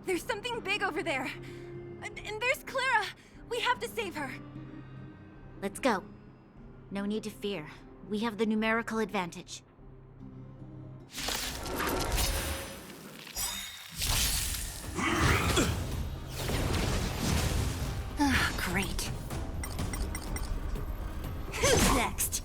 There's something big over there. And there's Clara! We have to save her! Let's go. No need to fear. We have the numerical advantage. Great. Who's next?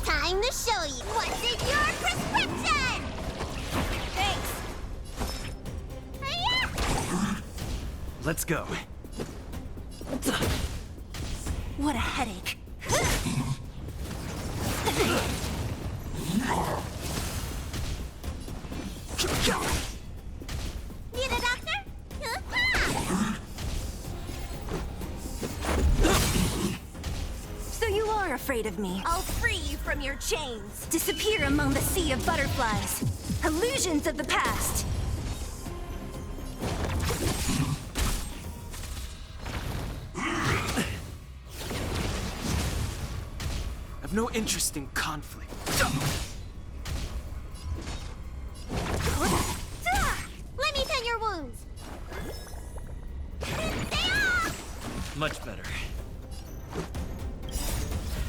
Time to show you what's in your prescription! Thanks. Hiya! Let's go. What a headache. Need a doctor? So you are afraid of me. I'll free you from your chains. Disappear among the sea of butterflies. Illusions of the past. I've no interest in conflict. Let me tend your wounds. Stay off! Much better.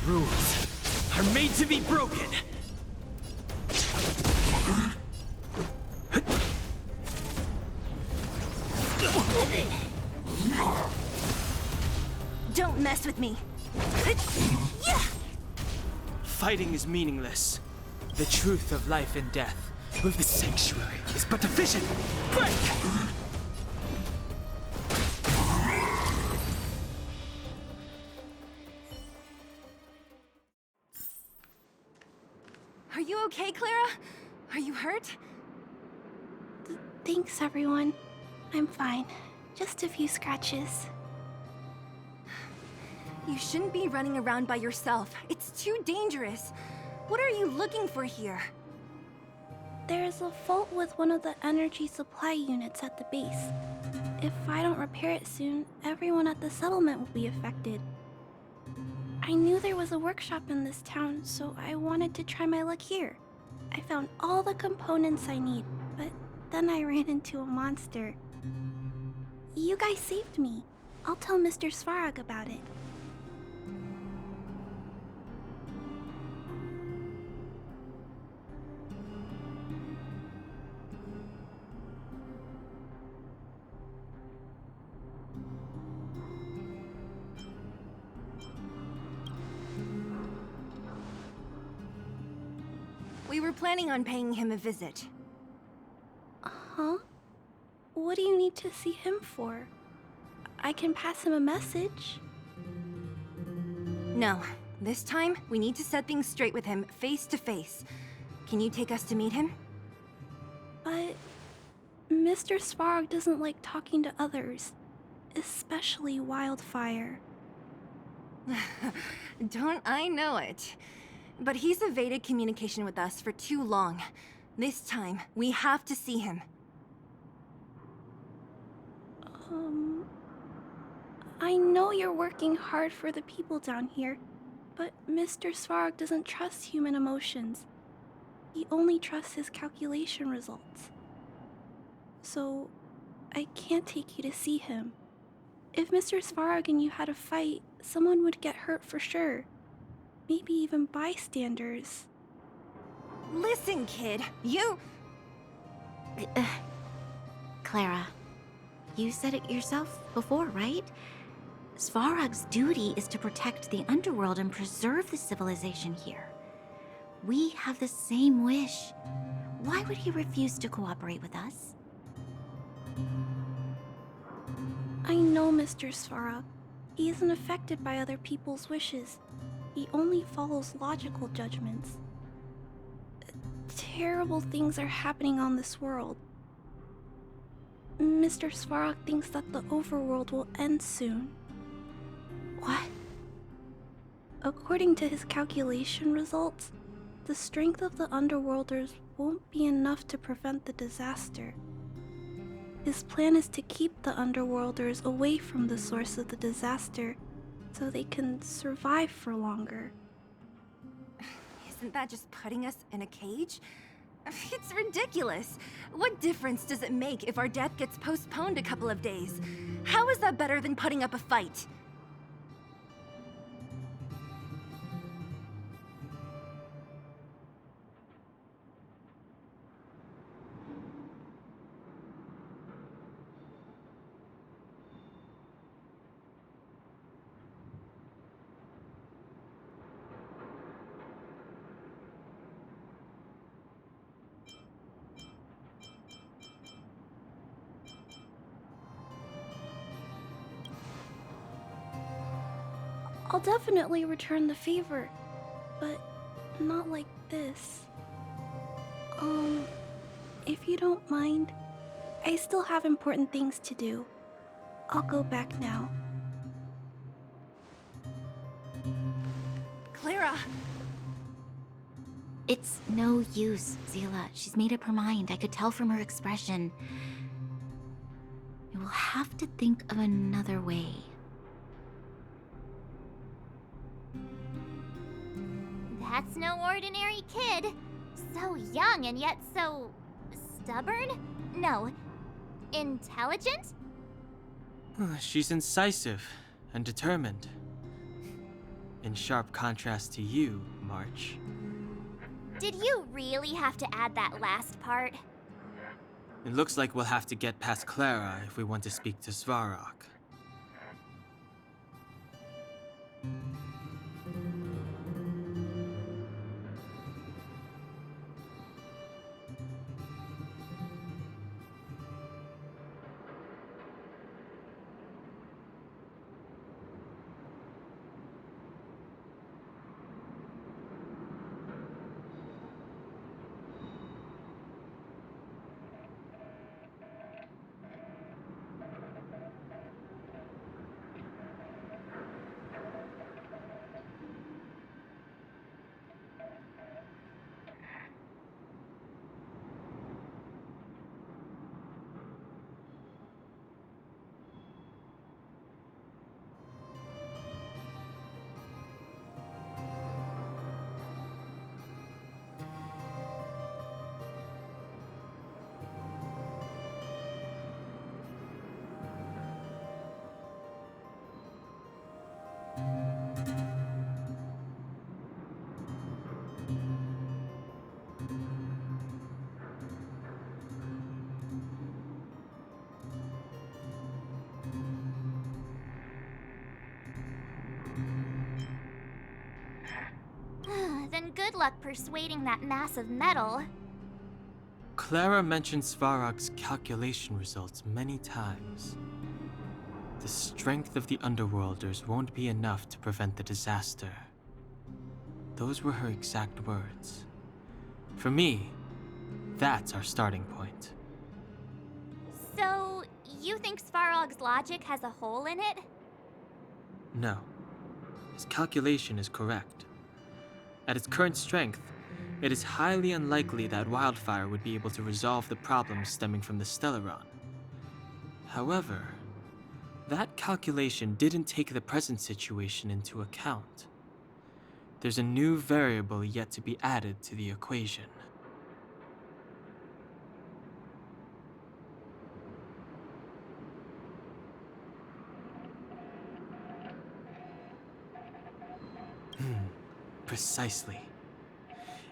Rules are made to be broken. Don't mess with me. Fighting is meaningless. The truth of life and death with the sanctuary is but a vision. Break! Are you okay, Clara? Are you hurt? Thanks, everyone. I'm fine. Just a few scratches. You shouldn't be running around by yourself. It's too dangerous. What are you looking for here? There's a fault with one of the energy supply units at the base. If I don't repair it soon, everyone at the settlement will be affected. I knew there was a workshop in this town, so I wanted to try my luck here. I found all the components I need, but then I ran into a monster. You guys saved me. I'll tell Mr. Svarog about it. We were planning on paying him a visit. Huh? What do you need to see him for? I can pass him a message. No. This time, we need to set things straight with him, face to face. Can you take us to meet him? But Mr. Svarog doesn't like talking to others, especially Wildfire. Don't I know it? But he's evaded communication with us for too long. This time, we have to see him. I know you're working hard for the people down here, but Mr. Svarog doesn't trust human emotions. He only trusts his calculation results. So, I can't take you to see him. If Mr. Svarog and you had a fight, someone would get hurt for sure. Maybe even bystanders. Listen, kid, you... Clara, you said it yourself before, right? Svarog's duty is to protect the underworld and preserve the civilization here. We have the same wish. Why would he refuse to cooperate with us? I know Mr. Svarog. He isn't affected by other people's wishes. He only follows logical judgments. Terrible things are happening on this world. Mr. Svarog thinks that the overworld will end soon. What? According to his calculation results, the strength of the Underworlders won't be enough to prevent the disaster. His plan is to keep the Underworlders away from the source of the disaster so they can survive for longer. Isn't that just putting us in a cage? It's ridiculous. What difference does it make if our death gets postponed a couple of days? How is that better than putting up a fight? I'll definitely return the favor, but not like this. If you don't mind, I still have important things to do. I'll go back now. Clara! It's no use, Zila. She's made up her mind. I could tell from her expression. We will have to think of another way. That's no ordinary kid. So young and yet so stubborn? No, intelligent? She's incisive and determined. In sharp contrast to you, March. Did you really have to add that last part? It looks like we'll have to get past Clara if we want to speak to Svarog. Then good luck persuading that mass of metal. Clara mentioned Svarog's calculation results many times. The strength of the Underworlders won't be enough to prevent the disaster. Those were her exact words. For me, that's our starting point. So, you think Svarog's logic has a hole in it? No. His calculation is correct. At its current strength, it is highly unlikely that Wildfire would be able to resolve the problems stemming from the Stellaron. However, that calculation didn't take the present situation into account. There's a new variable yet to be added to the equation. Precisely.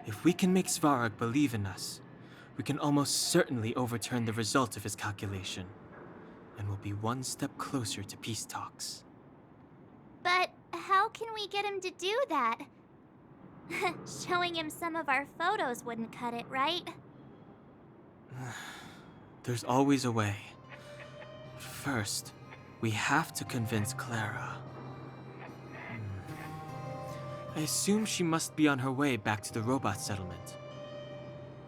If we can make Svarog believe in us, we can almost certainly overturn the result of his calculation, and we'll be one step closer to peace talks. But how can we get him to do that? Showing him some of our photos wouldn't cut it, right? There's always a way. First, we have to convince Clara. I assume she must be on her way back to the robot settlement.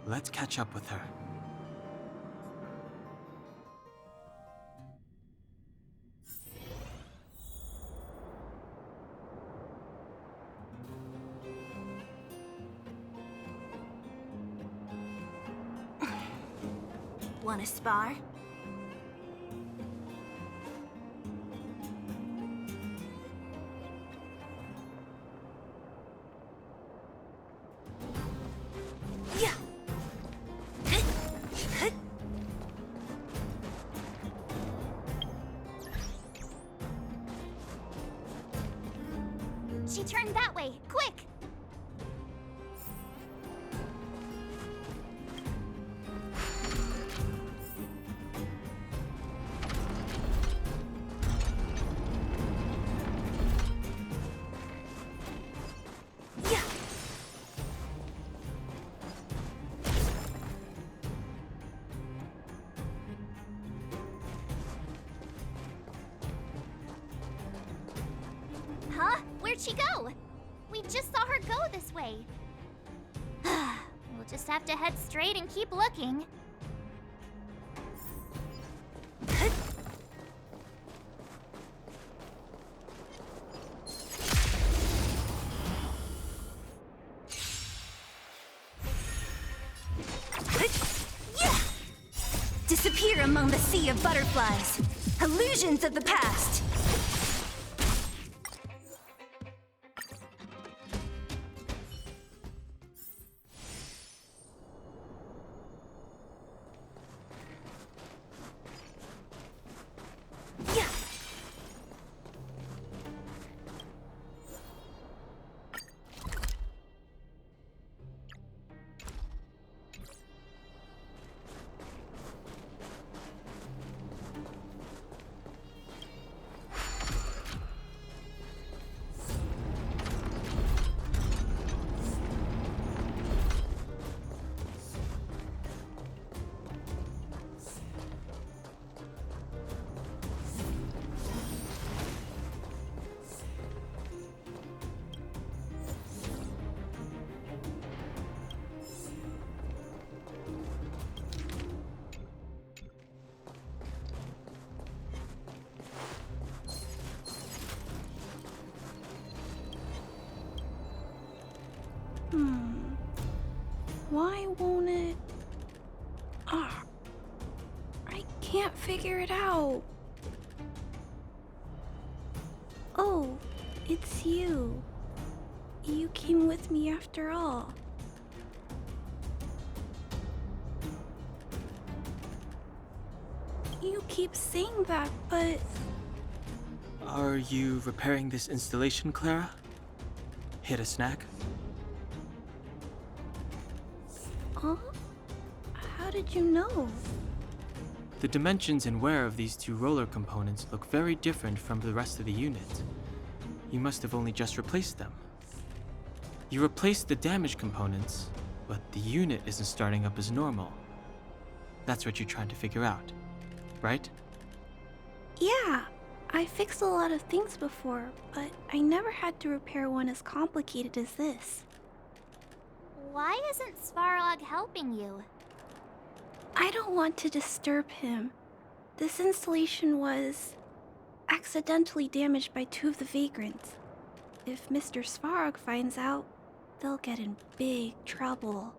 Let's catch up with her. Wanna spar? Yeah. She turned that way. Quick! Yeah. Huh? Where'd she go? We just saw her go this way. We'll just have to head straight and keep looking. Yeah. Disappear among the sea of butterflies. Illusions of the past. Yeah. Why won't it... Ah, I can't figure it out. Oh, it's you. You came with me after all. You keep saying that, but... Are you repairing this installation, Clara? Hit a snack? Huh? How did you know? The dimensions and wear of these two roller components look very different from the rest of the unit. You must have only just replaced them. You replaced the damaged components, but the unit isn't starting up as normal. That's what you're trying to figure out, right? Yeah, I fixed a lot of things before, but I never had to repair one as complicated as this. Why isn't Svarog helping you? I don't want to disturb him. This installation was accidentally damaged by two of the vagrants. If Mr. Svarog finds out, they'll get in big trouble.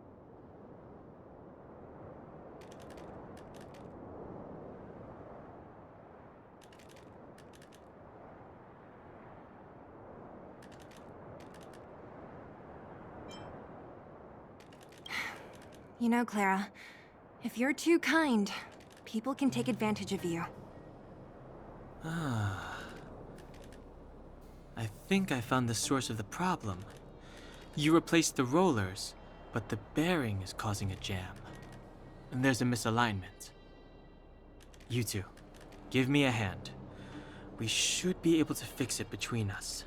You know, Clara, if you're too kind, people can take advantage of you. Ah. I think I found the source of the problem. You replaced the rollers, but the bearing is causing a jam. And there's a misalignment. You two, give me a hand. We should be able to fix it between us.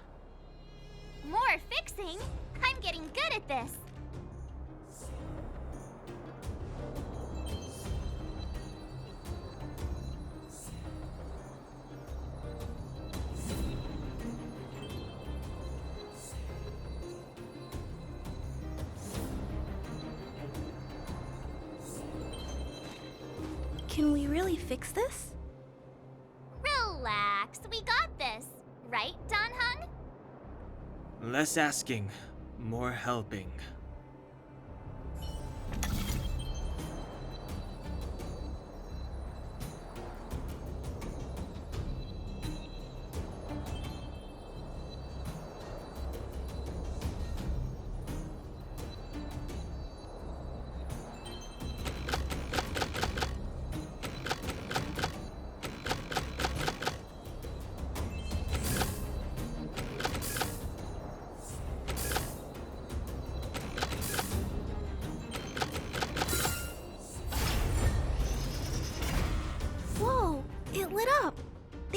More fixing? I'm getting good at this. Can we really fix this? Relax, we got this. Right, Don Hung? Less asking, more helping.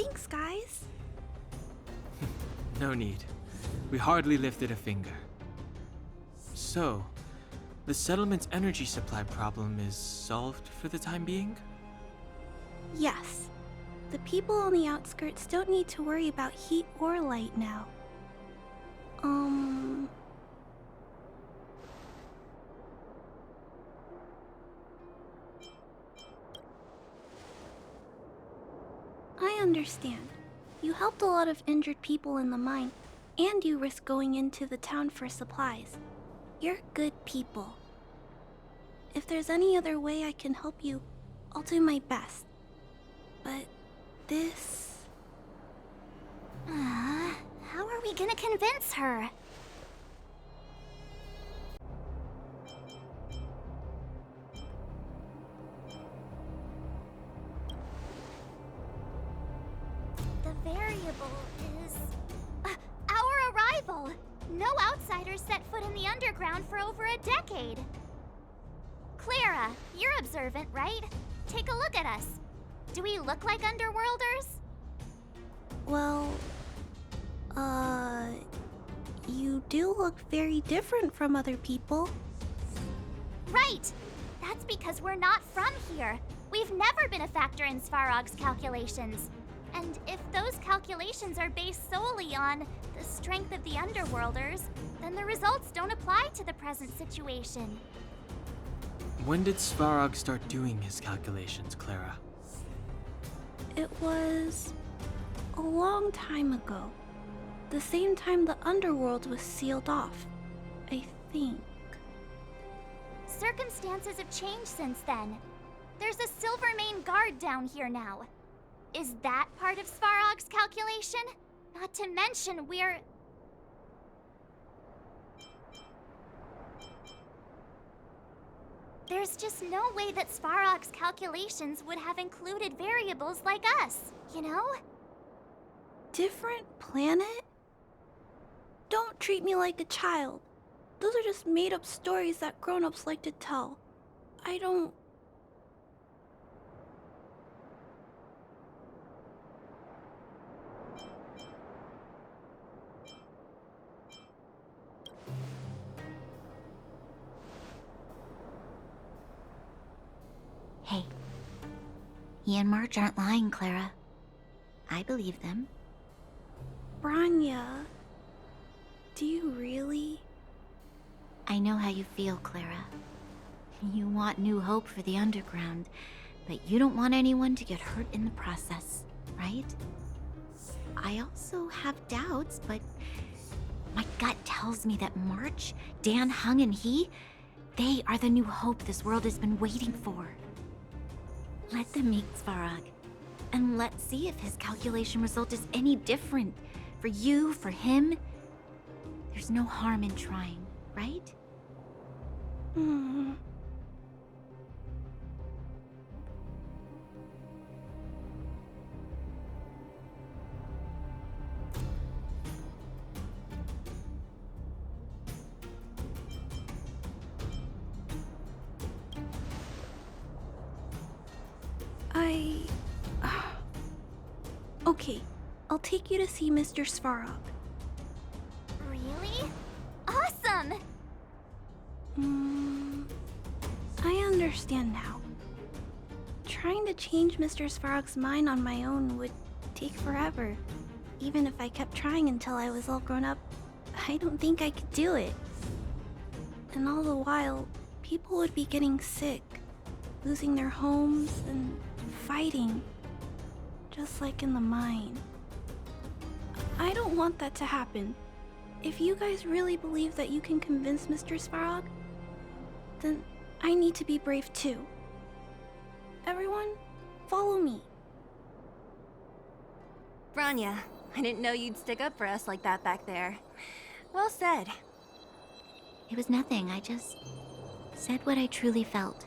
Thanks, guys. No need. We hardly lifted a finger. So, the settlement's energy supply problem is solved for the time being? Yes. The people on the outskirts don't need to worry about heat or light now. I understand. You helped a lot of injured people in the mine, and you risked going into the town for supplies. You're good people. If there's any other way I can help you, I'll do my best. But this... How are we gonna convince her? The variable is... our arrival! No outsiders set foot in the underground for over a decade. Clara, you're observant, right? Take a look at us. Do we look like underworlders? Well... You do look very different from other people. Right! That's because we're not from here. We've never been a factor in Svarog's calculations. And if those calculations are based solely on the strength of the Underworlders, then the results don't apply to the present situation. When did Svarog start doing his calculations, Clara? It was... a long time ago. The same time the underworld was sealed off, I think. Circumstances have changed since then. There's a Silvermane guard down here now. Is that part of Svarog's calculation? Not to mention we're... There's just no way that Svarog's calculations would have included variables like us, you know? Different planet? Don't treat me like a child. Those are just made-up stories that grown-ups like to tell. I don't... Hey, he and March aren't lying, Clara. I believe them. Branya... Do you really? I know how you feel, Clara. You want new hope for the underground, but you don't want anyone to get hurt in the process, right? I also have doubts, but my gut tells me that March, Dan Hung, and they are the new hope this world has been waiting for. Let them meet Svarog, and let's see if his calculation result is any different. For you, for him, there's no harm in trying, right? Okay, I'll take you to see Mr. Svarog. Really? Awesome! I understand now. Trying to change Mr. Svarog's mind on my own would take forever. Even if I kept trying until I was all grown up, I don't think I could do it. And all the while, people would be getting sick, losing their homes, and fighting. Just like in the mine. I don't want that to happen. If you guys really believe that you can convince Mr. Svarog, then I need to be brave too. Everyone, follow me. Branya, I didn't know you'd stick up for us like that back there. Well said. It was nothing, I just said what I truly felt.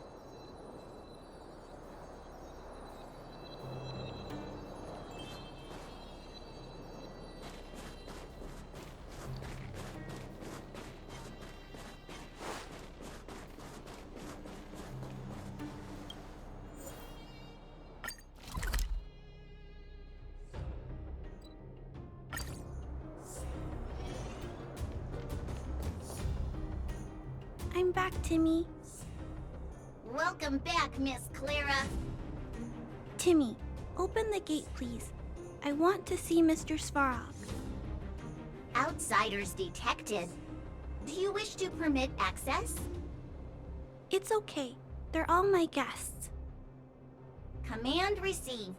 back, Timmy. Welcome back, Miss Clara. Timmy, open the gate, please. I want to see Mr. Svarog. Outsiders detected. Do you wish to permit access? It's okay. They're all my guests. Command received.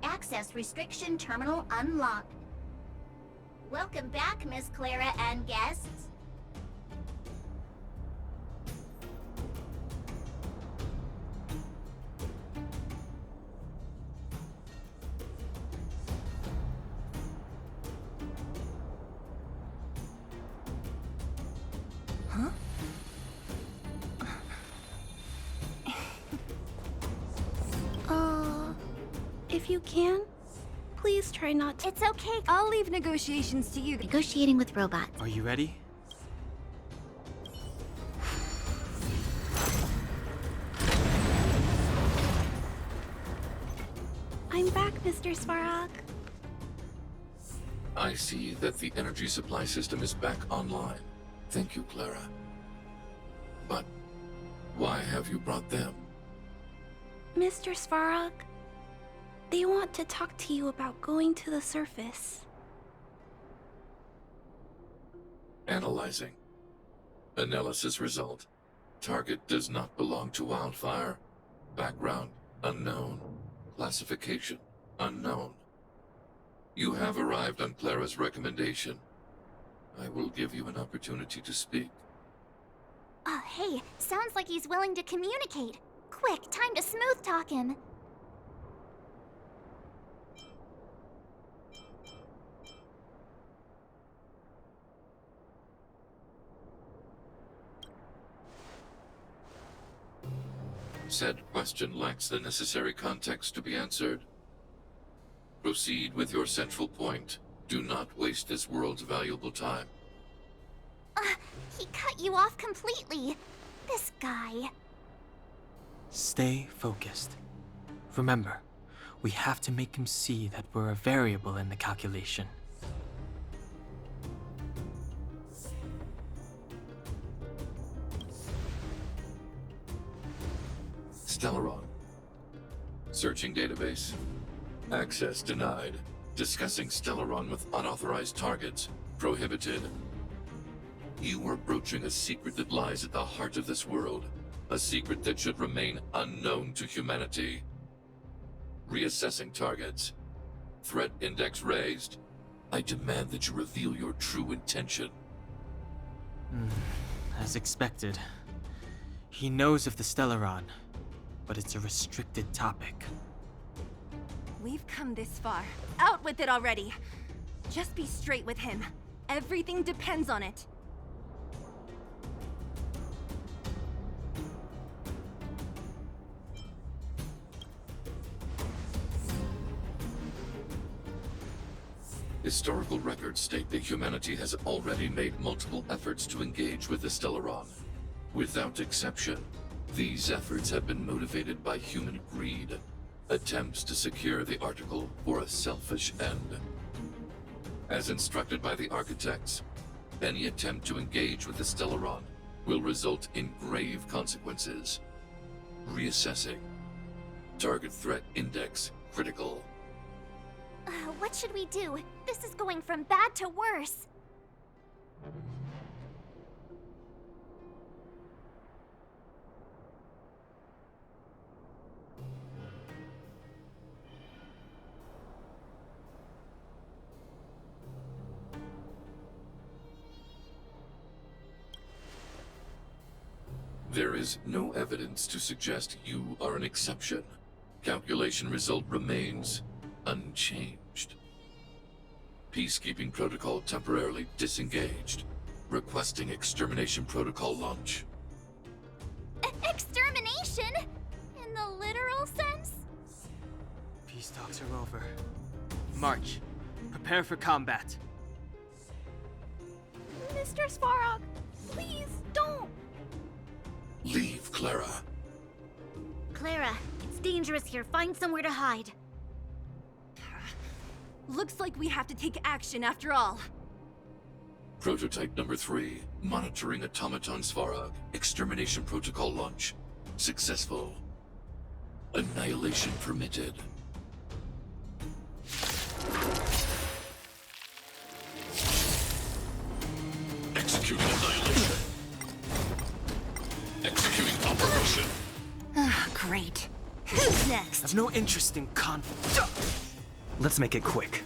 Access restriction terminal unlocked. Welcome back, Miss Clara and guests. Huh? If you can, please try not to. It's okay. I'll leave negotiations to you. Negotiating with robots. Are you ready? I'm back, Mr. Svarog. I see that the energy supply system is back online. Thank you, Clara. But why have you brought them? Mr. Svarog, they want to talk to you about going to the surface. Analyzing. Analysis result. Target does not belong to Wildfire. Background unknown. Classification unknown. You have arrived on Clara's recommendation. I will give you an opportunity to speak. Oh, hey, sounds like he's willing to communicate. Quick, time to smooth talk him. Said question lacks the necessary context to be answered. Proceed with your central point. Do not waste this world's valuable time. He cut you off completely. This guy. Stay focused. Remember, we have to make him see that we're a variable in the calculation. Stellaron. Searching database. Access denied. Discussing Stellaron with unauthorized targets. Prohibited. You are broaching a secret that lies at the heart of this world. A secret that should remain unknown to humanity. Reassessing targets. Threat index raised. I demand that you reveal your true intention. As expected. He knows of the Stellaron, but it's a restricted topic. We've come this far. Out with it already. Just be straight with him. Everything depends on it. Historical records state that humanity has already made multiple efforts to engage with the Stellaron. Without exception, these efforts have been motivated by human greed, attempts to secure the article for a selfish end. As instructed by the architects, any attempt to engage with the Stellaron will result in grave consequences. Reassessing. Target threat index critical. What should we do? This is going from bad to worse. There is no evidence to suggest you are an exception. Calculation result remains unchanged. Peacekeeping protocol temporarily disengaged. Requesting extermination protocol launch. Extermination? In the literal sense? Peace talks are over. March. Prepare for combat. Mr. Svarog, please don't. Leave, Clara. Clara, it's dangerous here. Find somewhere to hide. Looks like we have to take action after all. Prototype number 3, monitoring automaton Svarog. Extermination protocol launch. Successful. Annihilation permitted. Executing annihilation. Executing operation. Great. Who's next? I've no interest in conflict. Let's make it quick.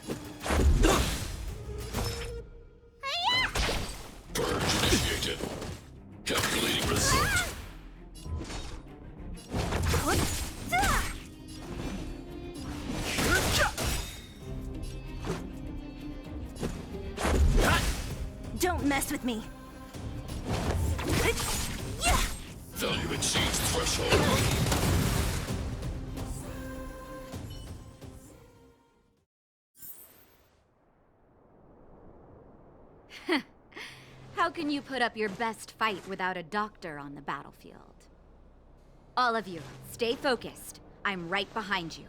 Purge initiated. Calculating result. Don't mess with me. Value exceeds threshold. How can you put up your best fight without a doctor on the battlefield? All of you, stay focused. I'm right behind you.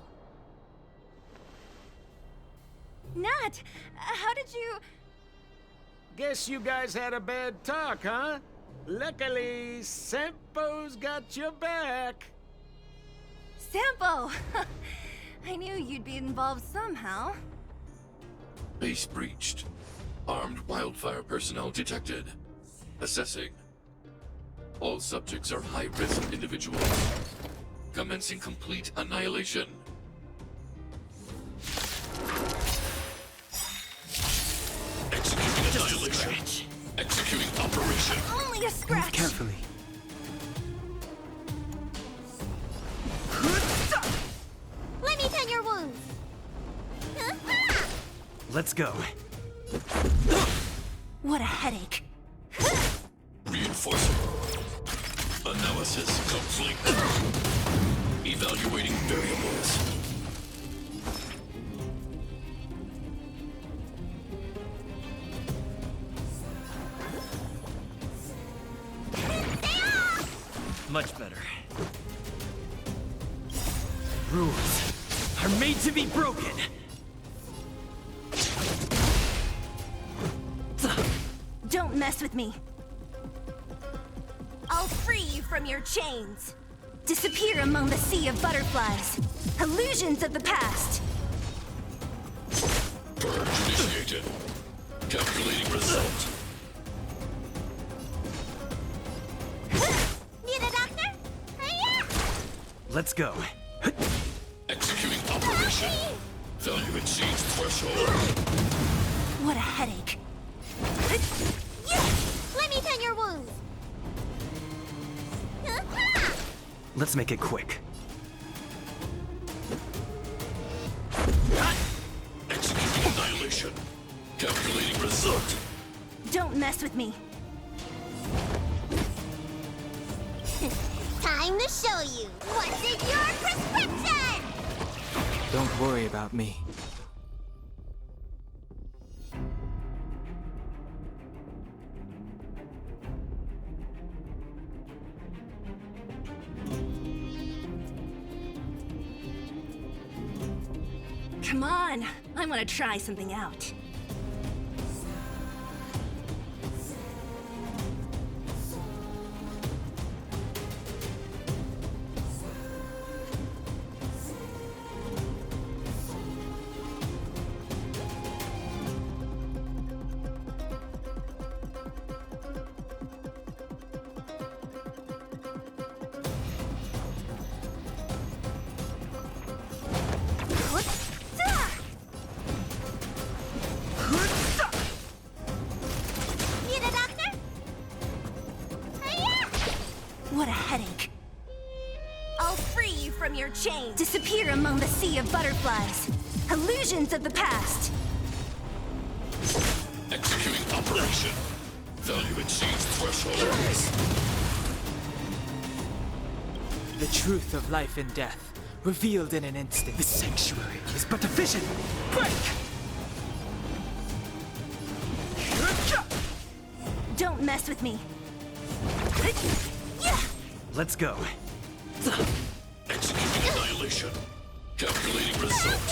Nat, how did you... Guess you guys had a bad talk, huh? Luckily, Sempo's got your back. Sampo! I knew you'd be involved somehow. Base breached. Armed wildfire personnel detected. Assessing. All subjects are high-risk individuals. Commencing complete annihilation. Executing annihilation. Executing operation. Only a scratch! Move carefully. Let me tend your wounds. Let's go. What a headache. Reinforcing. Analysis complete. Evaluating variables. Much better. Rules are made to be broken. Don't mess with me. I'll free you from your chains. Disappear among the sea of butterflies. Illusions of the past. Purge initiated. Calculating result. Need a doctor? Hiya! Let's go. Executing operation. Value exceeds threshold. What a headache. Let me tend your wounds. Let's make it quick. Executing annihilation. Calculating result. Don't mess with me. Time to show you what's in your prescription! Don't worry about me. Come on, I want to try something out. Need a doctor? Hiya! What a headache. I'll free you from your chains. Disappear among the sea of butterflies. Illusions of the past. Executing operation. Value exceeds threshold. The truth of life and death, revealed in an instant. The sanctuary is but a vision. Break! Don't mess with me. Let's go. Executing annihilation. Calculating result.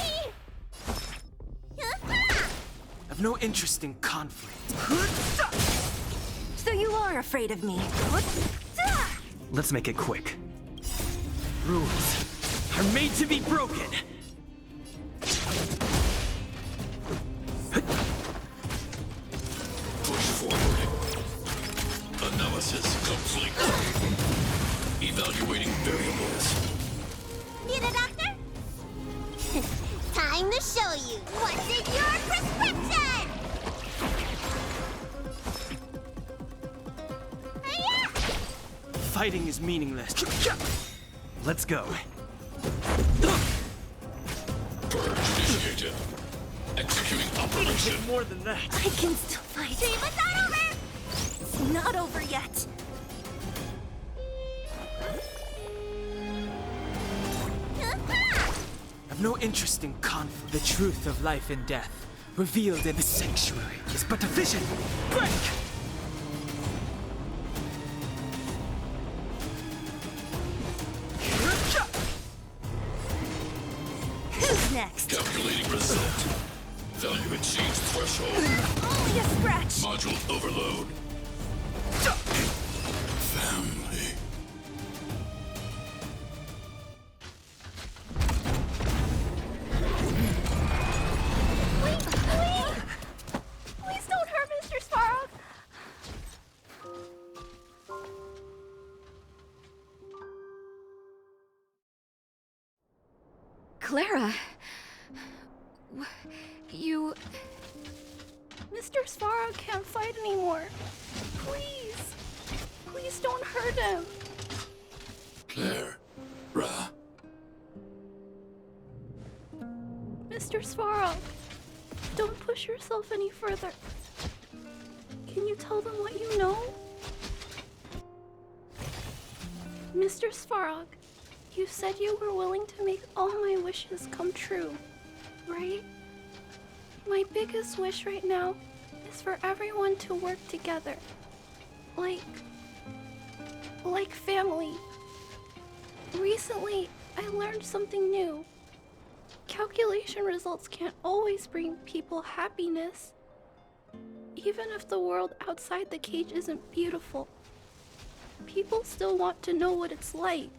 I've I've no interest in conflict. So you are afraid of me. Let's make it quick. Rules are made to be broken. Push forward. Analysis complete. Evaluating variables. Need a doctor? Time to show you what's in your prescription! Hiya! Fighting is meaningless. Let's go. Purge initiated. Executing operation. More than that. I can still fight. Dream is not over! It's not over yet. I've no interest in conflict. The truth of life and death, revealed in the sanctuary, is but a vision. Break! Who's next? Calculating result. Value exceeds threshold. Only a scratch. Module overload. Family. Please don't hurt Mr. Svarog. Clara. You. Mr. Svarog can't fight anymore. Please. Please don't hurt him. Claire. Ra. Mr. Svarog, don't push yourself any further. Can you tell them what you know? Mr. Svarog, you said you were willing to make all my wishes come true, right? My biggest wish right now is for everyone to work together. Like family. Recently, I learned something new. Calculation results can't always bring people happiness. Even if the world outside the cage isn't beautiful, people still want to know what it's like.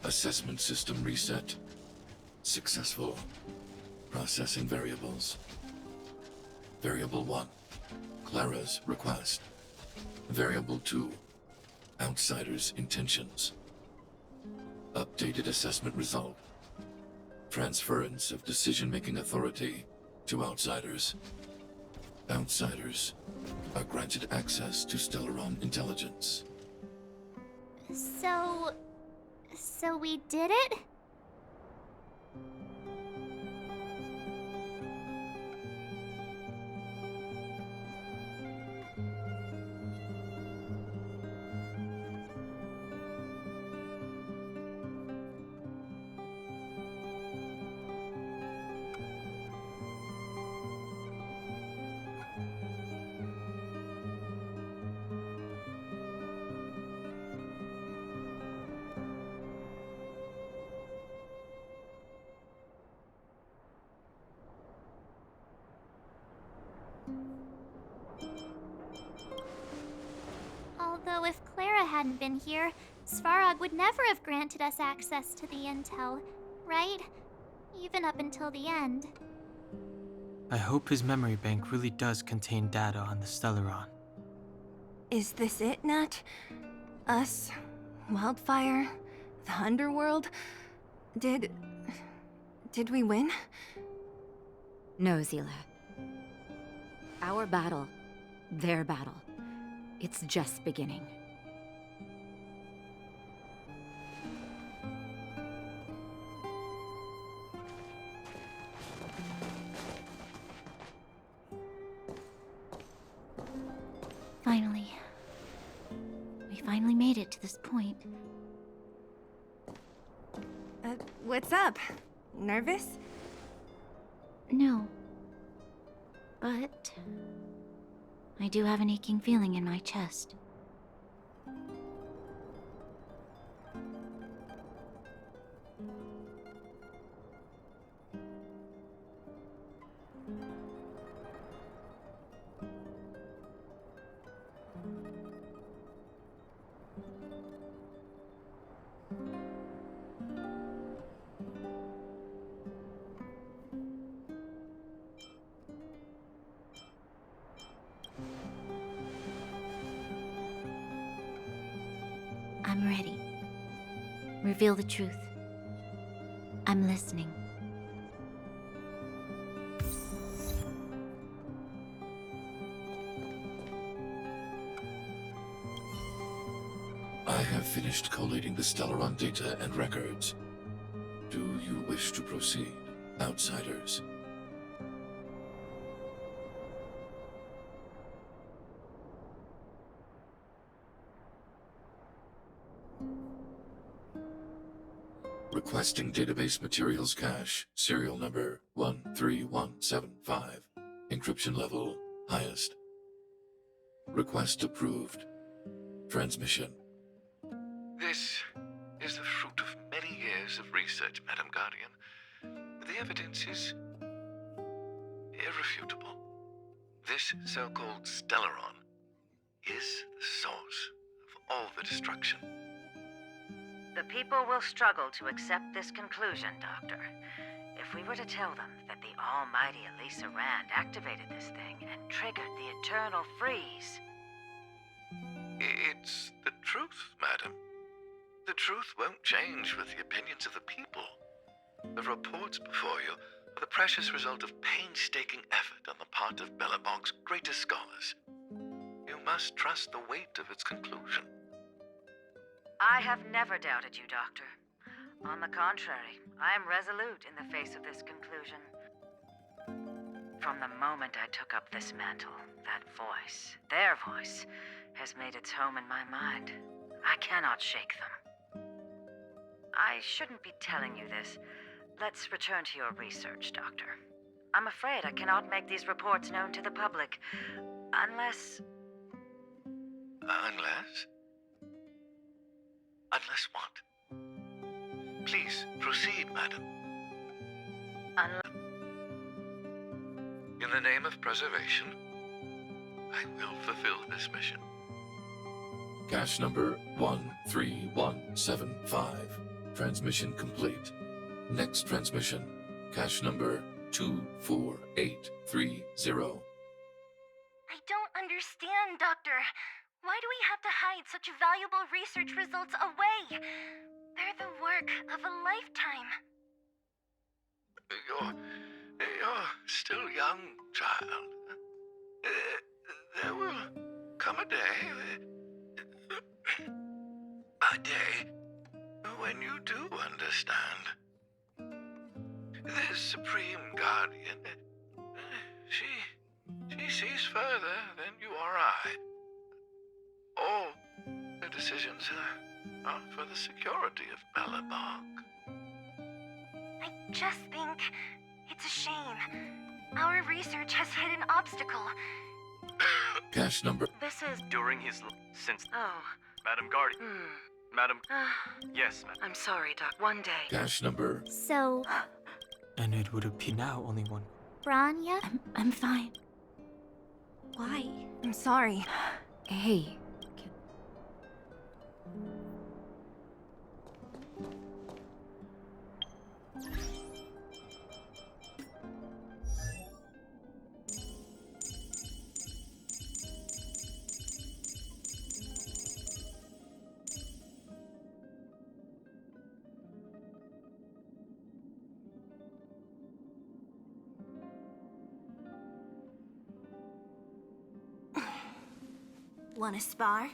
Assessment system reset. Successful. Processing variables. Variable 1. Clara's request. Variable 2. Outsider's intentions. Updated assessment result. Transference of decision-making authority to outsiders. Outsiders are granted access to Stellaron intelligence. So we did it? Although if Clara hadn't been here, Svarog would never have granted us access to the intel, right? Even up until the end. I hope his memory bank really does contain data on the Stellaron. Is this it, Nat? Us? Wildfire? The underworld? Did we win? No, Zila. Our battle, their battle. It's just beginning. Finally. We finally made it to this point. What's up? Nervous? No. But I do have an aching feeling in my chest. I'm ready. Reveal the truth. I'm listening. I have finished collating the Stellaron data and records. Do you wish to proceed, outsiders? Requesting database materials cache, serial number 13175. Encryption level highest. Request approved. Transmission. This is the fruit of many years of research, Madam Guardian. The evidence is irrefutable. This so-called Stellaron is the source of all the destruction. The people will struggle to accept this conclusion, Doctor. If we were to tell them that the almighty Elisa Rand activated this thing and triggered the eternal freeze... It's the truth, madam. The truth won't change with the opinions of the people. The reports before you are the precious result of painstaking effort on the part of Belobog's greatest scholars. You must trust the weight of its conclusion. I have never doubted you, Doctor. On the contrary, I am resolute in the face of this conclusion. From the moment I took up this mantle, that voice, their voice, has made its home in my mind. I cannot shake them. I shouldn't be telling you this. Let's return to your research, Doctor. I'm afraid I cannot make these reports known to the public, unless... Unless? Unless what? Please, proceed, madam. In the name of preservation, I will fulfill this mission. Cache number 13175. Transmission complete. Next transmission. Cache number 24830. I don't understand, Doctor. Why do we have to hide such valuable research results away? They're the work of a lifetime. You're still young, child. There will come a day, when you do understand. This Supreme Guardian, she sees further than you or I. All the decisions are for the security of Belobog. I just think it's a shame. Our research has hit an obstacle. Cache number... This is... During his... since... Oh. Madam Guardian. Madam... Yes, madam. I'm sorry, Doc. One day. Cache number... So, And it would appear now only one. Branya? I'm fine. Why? I'm sorry. Hey. Wanna spar?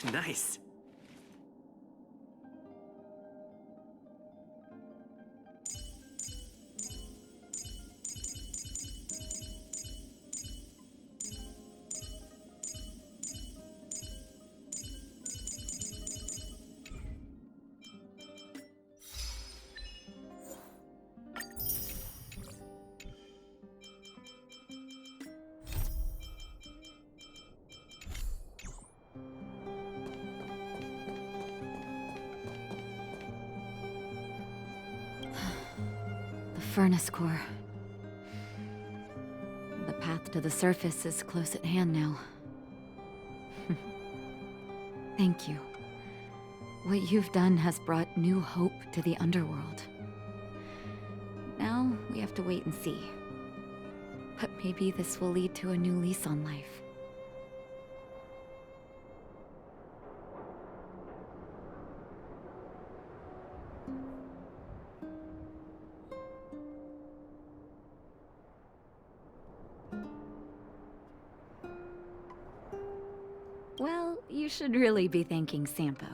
Nice. The furnace core. The path to the surface is close at hand now. Thank you. What you've done has brought new hope to the underworld. Now we have to wait and see. But maybe this will lead to a new lease on life. Well, you should really be thanking Sampo.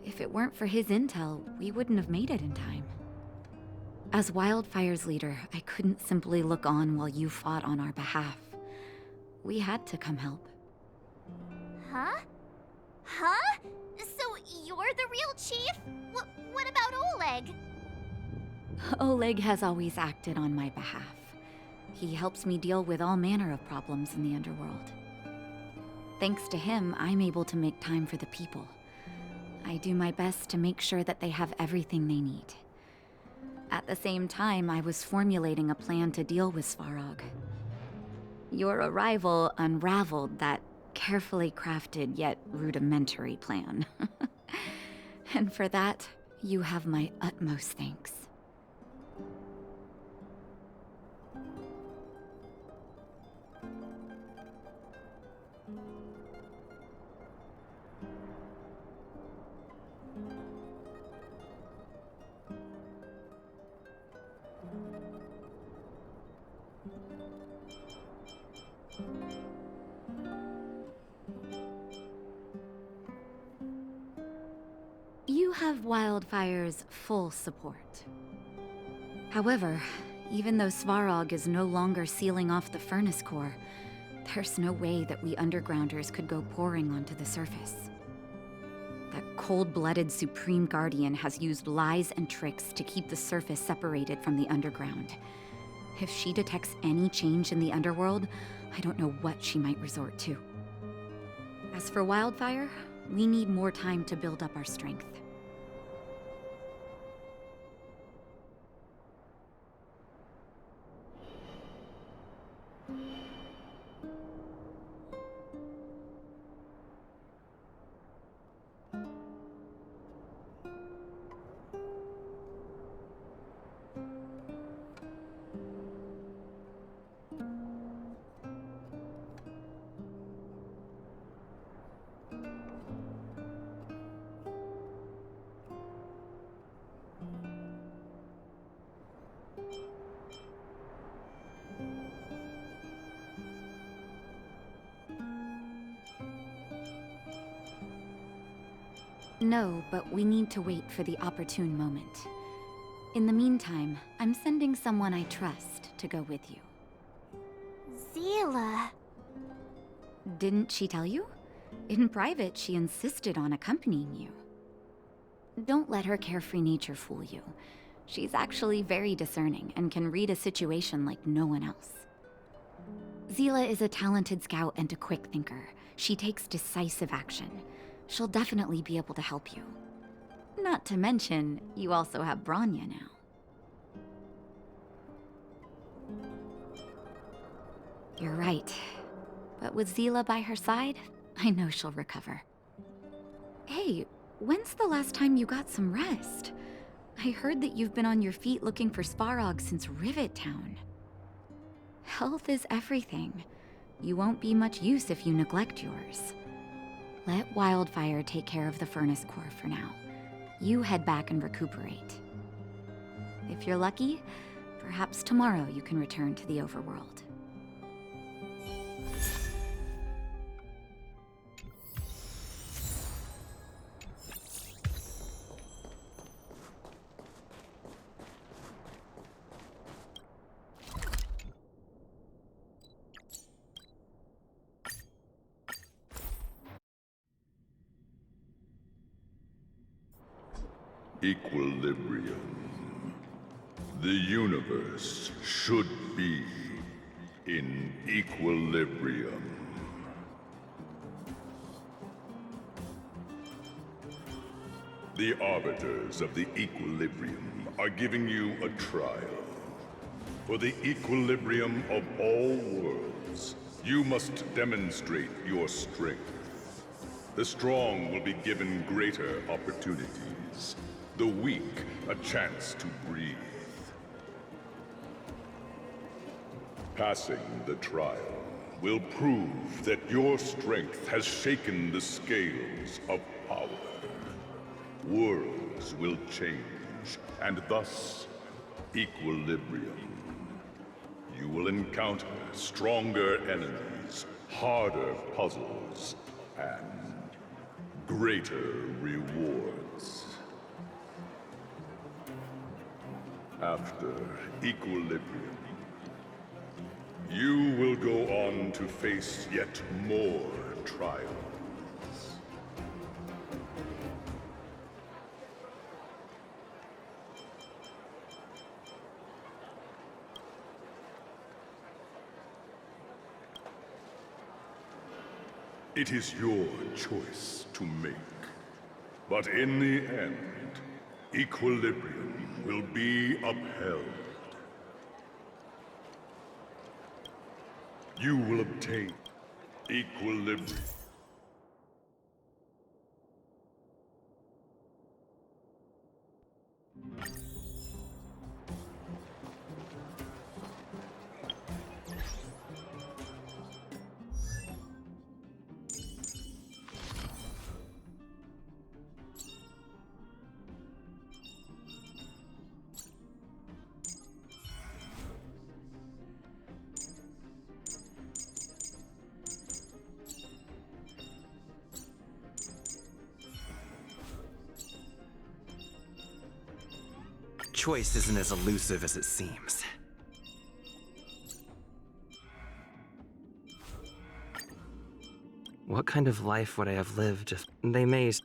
If it weren't for his intel, we wouldn't have made it in time. As Wildfire's leader, I couldn't simply look on while you fought on our behalf. We had to come help. Huh? Huh? So you're the real chief? What about Oleg? Oleg has always acted on my behalf. He helps me deal with all manner of problems in the underworld. Thanks to him, I'm able to make time for the people. I do my best to make sure that they have everything they need. At the same time, I was formulating a plan to deal with Svarog. Your arrival unraveled that carefully crafted yet rudimentary plan. And for that, you have my utmost thanks. You have Wildfire's full support. However, even though Svarog is no longer sealing off the furnace core, there's no way that we undergrounders could go pouring onto the surface. That cold-blooded Supreme Guardian has used lies and tricks to keep the surface separated from the underground. If she detects any change in the underworld, I don't know what she might resort to. As for Wildfire, we need more time to build up our strength. No, but we need to wait for the opportune moment. In the meantime, I'm sending someone I trust to go with you. Zila. Didn't she tell you? In private, she insisted on accompanying you. Don't let her carefree nature fool you. She's actually very discerning and can read a situation like no one else. Zila is a talented scout and a quick thinker. She takes decisive action. She'll definitely be able to help you. Not to mention, you also have Branya now. You're right. But with Zila by her side, I know she'll recover. Hey, when's the last time you got some rest? I heard that you've been on your feet looking for Svarog since Rivet Town. Health is everything. You won't be much use if you neglect yours. Let Wildfire take care of the furnace core for now. You head back and recuperate. If you're lucky, perhaps tomorrow you can return to the overworld. Equilibrium. The universe should be in equilibrium. The arbiters of the equilibrium are giving you a trial. For the equilibrium of all worlds, you must demonstrate your strength. The strong will be given greater opportunities. The weak a chance to breathe. Passing the trial will prove that your strength has shaken the scales of power. Worlds will change, and thus, equilibrium. You will encounter stronger enemies, harder puzzles, and greater rewards. After equilibrium, you will go on to face yet more trials. It is your choice to make. But in the end, equilibrium will be upheld. You will obtain equilibrium. Choice isn't as elusive as it seems. What kind of life would I have lived if they mazed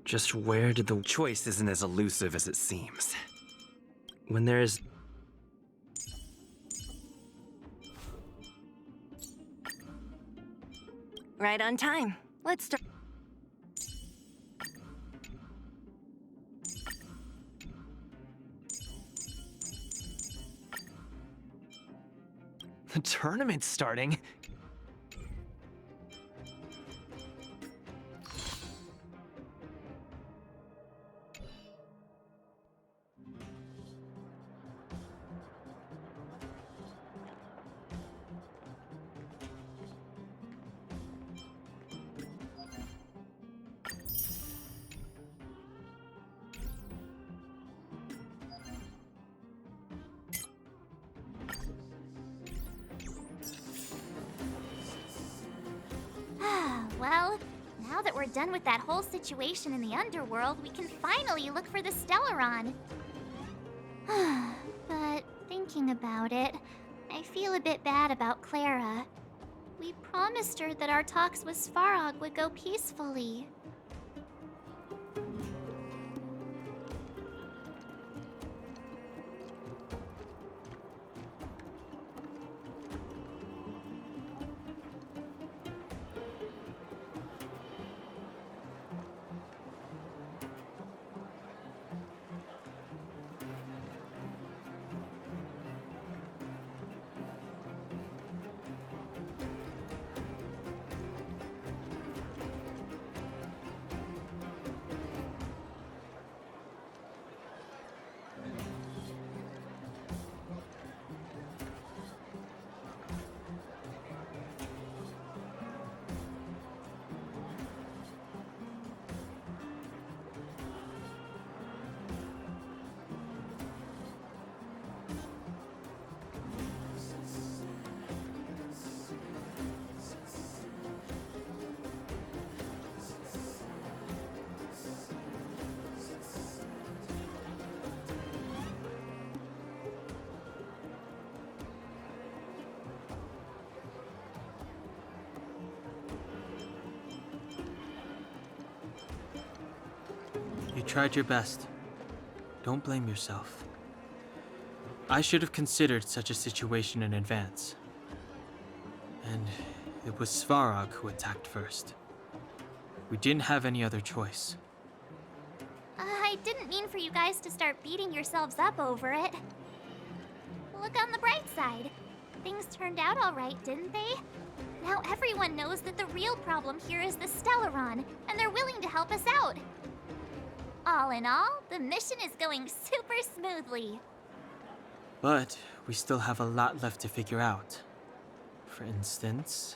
just where did the choice isn't as elusive as it seems? When there's Right on time. Let's start. the tournament's starting. Well, now that we're done with that whole situation in the underworld, we can finally look for the Stellaron. But thinking about it, I feel a bit bad about Clara. We promised her that our talks with Svarog would go peacefully. You tried your best. Don't blame yourself. I should have considered such a situation in advance. And it was Svarog who attacked first. We didn't have any other choice. I didn't mean for you guys to start beating yourselves up over it. Look on the bright side. Things turned out all right, didn't they? Now everyone knows that the real problem here is the Stellaron, and they're willing to help us out. All in all, the mission is going super smoothly. But we still have a lot left to figure out. For instance...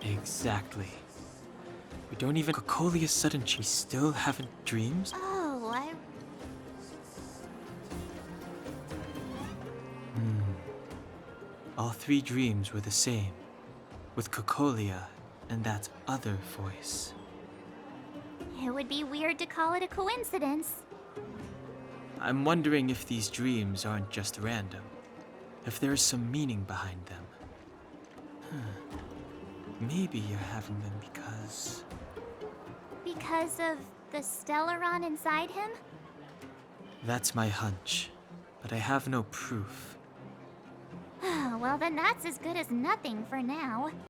Exactly. We don't even... Cocolia's sudden change. We still haven't dreams? Oh, All three dreams were the same. With Cocolia and that other voice. It would be weird to call it a coincidence. I'm wondering if these dreams aren't just random. If there is some meaning behind them. Maybe you're having them because... Because of the Stellaron inside him? That's my hunch. But I have no proof. Well, then that's as good as nothing for now.